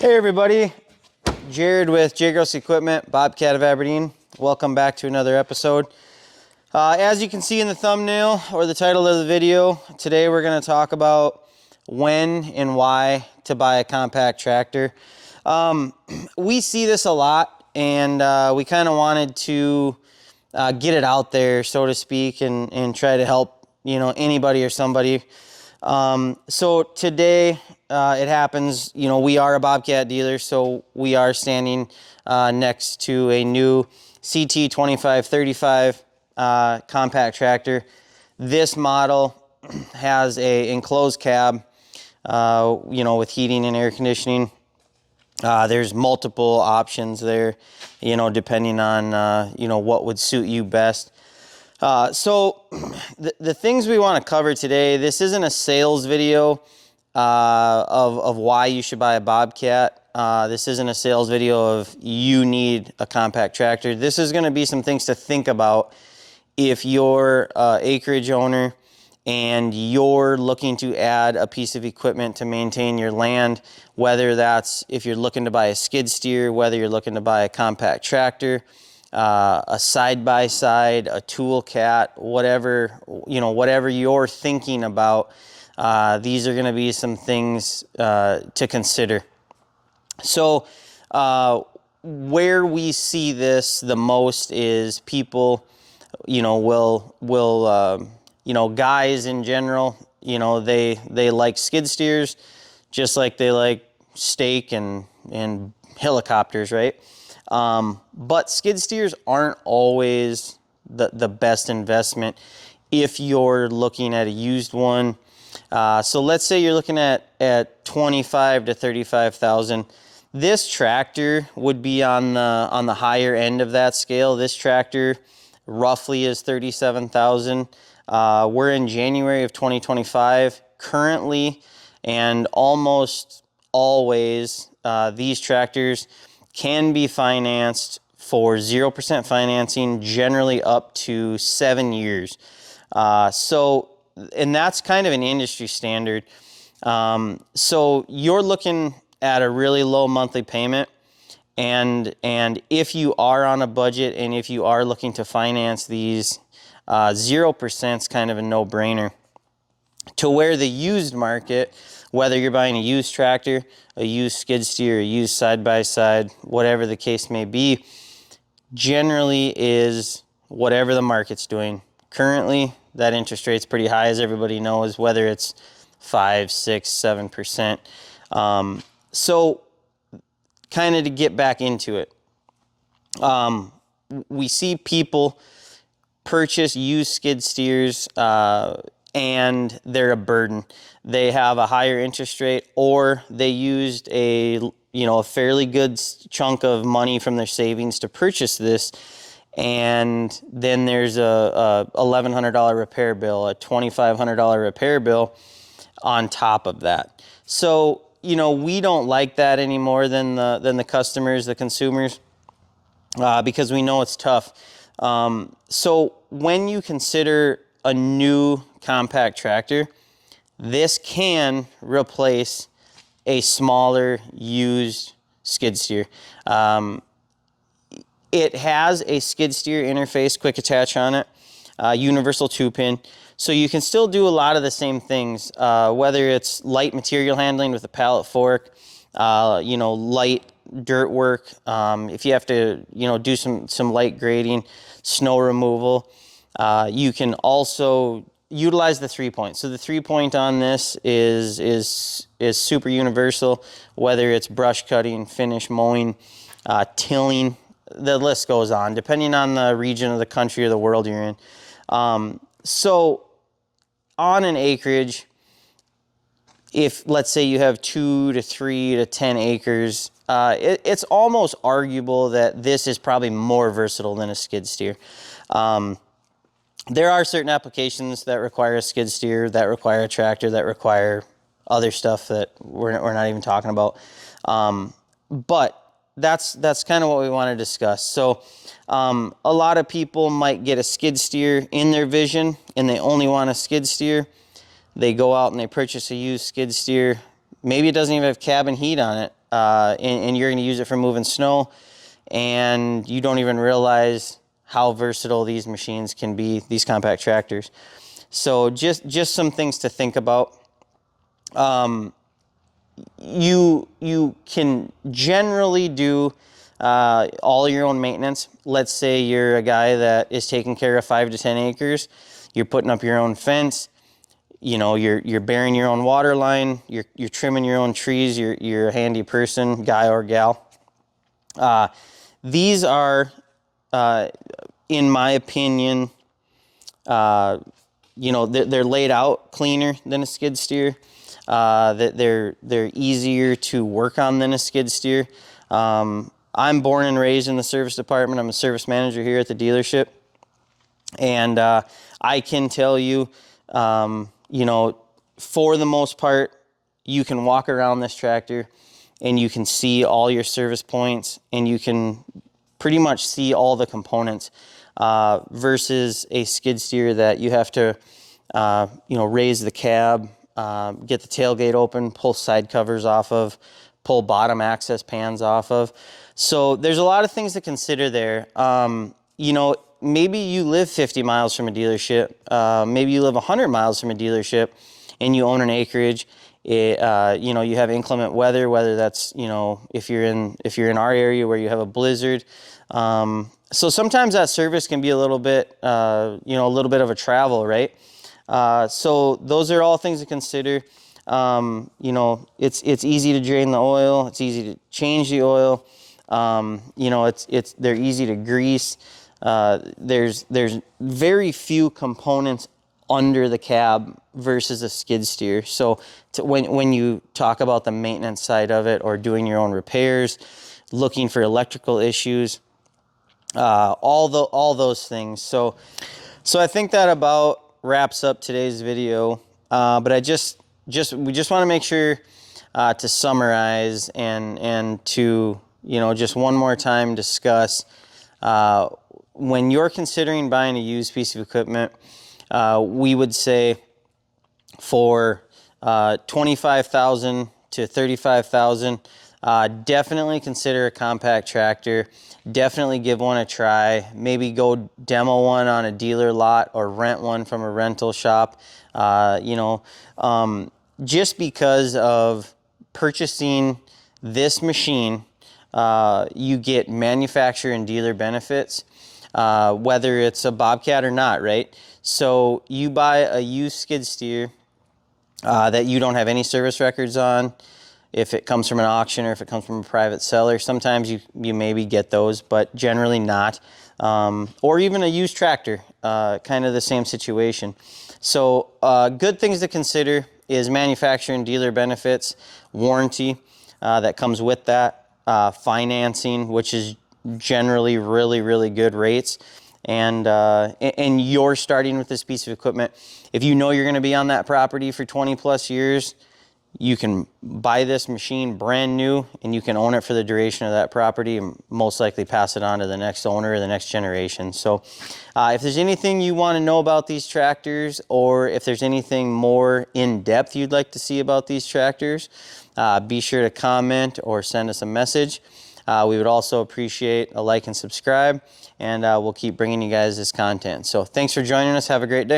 Hey everybody, Jared with J Gross Equipment, Bobcat of Aberdeen. Welcome back to another episode. As you can see in the thumbnail or the title of the video, today we're going to talk about when and why to buy a compact tractor. We see this a lot, and we kind of wanted to get it out there, so to speak, and try to help, anybody or somebody. So today, it happens, we are a Bobcat dealer, so we are standing next to a new CT 2535 compact tractor. This model has a enclosed cab, with heating and air conditioning. There's multiple options there, depending on, what would suit you best. So the things we want to cover today, this isn't a sales video of why you should buy a Bobcat. This isn't a sales video of you need a compact tractor. This is going to be some things to think about if you're an acreage owner and you're looking to add a piece of equipment to maintain your land, whether that's if you're looking to buy a skid steer, whether you're looking to buy a compact tractor, a side-by-side, a tool cat, whatever you're thinking about, these are going to be some things to consider. So where we see this the most is people, guys in general, they like skid steers just like they like steak and helicopters, right? But skid steers aren't always the best investment if you're looking at a used one. So let's say you're looking at 25 to 35,000. This tractor would be on the higher end of that scale. This tractor roughly is 37,000. We're in January of 2025 currently, and almost always these tractors can be financed for 0% financing, generally up to 7 years. And that's kind of an industry standard. So you're looking at a really low monthly payment, and if you are on a budget and if you are looking to finance these, 0% is kind of a no-brainer. To where the used market, whether you're buying a used tractor, a used skid steer, a used side-by-side, whatever the case may be, generally is whatever the market's doing. Currently, that interest rate's pretty high, as everybody knows, whether it's 5, 6, 7%. So kind of to get back into it, we see people purchase used skid steers and they're a burden. They have a higher interest rate, or they used a fairly good chunk of money from their savings to purchase this, and then there's a $1,100 repair bill, a $2,500 repair bill on top of that. So we don't like that any more than the customers, the consumers, because we know it's tough. So when you consider a new compact tractor, this can replace a smaller used skid steer. It has a skid steer interface quick attach on it, universal 2-pin. So you can still do a lot of the same things, whether it's light material handling with a pallet fork, light dirt work, if you have to, do some light grading, snow removal. You can also utilize the 3-point. So the 3-point on this is super universal, whether it's brush cutting, finish mowing, tilling, the list goes on, depending on the region of the country or the world you're in. So on an acreage, if let's say you have 2 to 3 to 10 acres, it's almost arguable that this is probably more versatile than a skid steer. There are certain applications that require a skid steer, that require a tractor, that require other stuff that we're not even talking about. But that's kind of what we want to discuss. So a lot of people might get a skid steer in their vision, and they only want a skid steer. They go out and they purchase a used skid steer. Maybe it doesn't even have cabin heat on it. and you're going to use it for moving snow, and you don't even realize how versatile these machines can be, these compact tractors. So just some things to think about. You can generally do all your own maintenance. Let's say you're a guy that is taking care of 5 to 10 acres. You're putting up your own fence. You know, you're burying your own water line. You're trimming your own trees. You're a handy person, guy or gal. These are, in my opinion, you know, they're laid out cleaner than a skid steer. They're easier to work on than a skid steer. I'm born and raised in the service department. I'm a service manager here at the dealership, and I can tell you, you know, for the most part, you can walk around this tractor and you can see all your service points, and you can pretty much see all the components, versus a skid steer that you have to, you know, raise the cab, get the tailgate open, pull side covers off of, pull bottom access pans off of. So there's a lot of things to consider there. You know, maybe you live 50 miles from a dealership. Maybe you live 100 miles from a dealership and you own an acreage. You know, you have inclement weather, whether that's, you know, if you're in our area where you have a blizzard. So sometimes that service can be a little bit, you know, a little bit of a travel, right? So those are all things to consider. You know, it's easy to drain the oil. It's easy to change the oil. You know, they're easy to grease. There's very few components under the cab versus a skid steer. So when you talk about the maintenance side of it, or doing your own repairs, looking for electrical issues, all those things. So I think that about wraps up today's video. But we just want to make sure to summarize and to, you know, just one more time discuss, when you're considering buying a used piece of equipment, we would say for $25,000 to $35,000, definitely consider a compact tractor. Definitely give one a try. Maybe go demo one on a dealer lot or rent one from a rental shop. You know, just because of purchasing this machine, you get manufacturer and dealer benefits, whether it's a Bobcat or not, right? So you buy a used skid steer that you don't have any service records on. If it comes from an auction or if it comes from a private seller, sometimes you maybe get those, but generally not. Or even a used tractor, kind of the same situation. So good things to consider is manufacturer and dealer benefits, warranty that comes with that, financing, which is generally really good rates, and you're starting with this piece of equipment. If you know you're going to be on that property for 20 plus years, you can buy this machine brand new and you can own it for the duration of that property and most likely pass it on to the next owner or the next generation. So if there's anything you want to know about these tractors, or if there's anything more in depth you'd like to see about these tractors, be sure to comment or send us a message. We would also appreciate a like and subscribe, and we'll keep bringing you guys this content. So thanks for joining us. Have a great day.